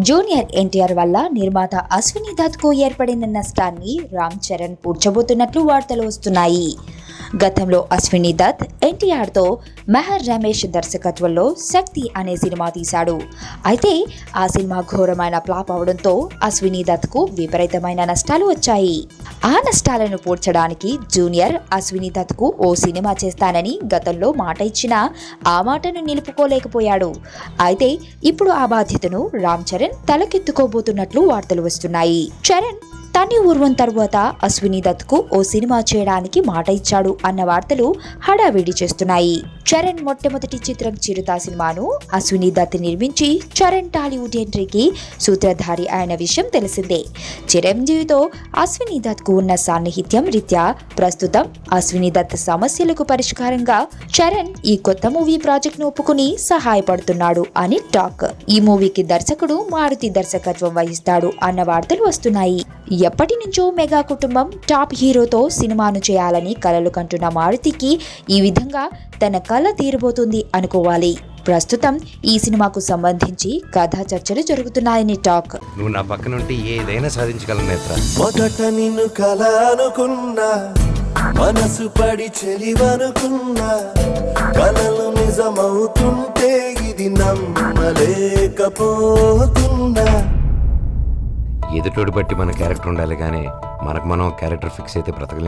Junior NTR వల్ల నిర్మాత అశ్విని దత్కు ఏర్పడిన నష్టాన్ని రామ్ చరణ్ పూడ్చబోతున్నట్లు వార్తలు వస్తున్నాయి. గతంలో అశ్విని దత్ ఎన్టీఆర్తో మెహర్ రమేష్ దర్శకత్వంలో శక్తి అనే సినిమా తీశాడు. అయితే ఆ సినిమా ఘోరమైన ఫ్లాప్ అవడంతో అశ్విని దత్కు విపరీతమైన నష్టాలు వచ్చాయి. ఆ నష్టాలను పూడ్చడానికి జూనియర్ అశ్విని దత్కు ఓ సినిమా చేస్తానని గతంలో మాట ఇచ్చినా ఆ మాటను నిలుపుకోలేకపోయాడు. అయితే ఇప్పుడు ఆ బాధ్యతను రామ్ చరణ్ తలకెత్తుకోబోతున్నట్లు వార్తలు వస్తున్నాయి. చరణ్ తన్ని ఊర్వం తరువాత అశ్విని దత్కు ఓ సినిమా చేయడానికి మాట ఇచ్చాడు అన్న వార్తలు హడావిడి చేస్తున్నాయి. చరణ్ మొట్టమొదటి చిత్రం చిరుత సినిమాను అశ్విని దత్ నిర్మించి చరణ్ టాలీవుడ్ ఎంట్రీకి సూత్రధారి అయిన విషయం తెలిసిందే. చిరంజీవితో అశ్విని దత్కు ఉన్న సాన్నిహిత్యం రీత్యా ప్రస్తుతం అశ్విని దత్ సమస్యలకు పరిష్కారంగా చరణ్ ఈ కొత్త మూవీ ప్రాజెక్ట్ ను ఒప్పుకుని సహాయపడుతున్నాడు అని టాక్. ఈ మూవీకి దర్శకుడు మారుతి దర్శకత్వం వహిస్తాడు అన్న వార్తలు వస్తున్నాయి. ఎప్పటి నుంచో మెగా కుటుంబం టాప్ హీరోతో సినిమాను చేయాలని కలలు కంటున్న మారుతికి ఈ విధంగా తన కల తీరబోతుంది అనుకోవాలి. ప్రస్తుతం ఈ సినిమాకు సంబంధించి కథా చర్చలు జరుగుతున్నాయని టాక్. నువ్వు నా పక్కన ఉంటే ఏదైనా సాధించగలను నేత్ర. మొదట నిన్ను కల అనుకున్నా, మనసు పడి చెలివనుకున్నా, కలలు నిజమవుతుంటే ఇది నమ్మలేకపోతున్నా. ఎదుటోడి బట్టి మన క్యారెక్టర్ ఉండాలి కానీ మనకు మనం క్యారెక్టర్ ఫిక్స్ అయితే బ్రతకలేం.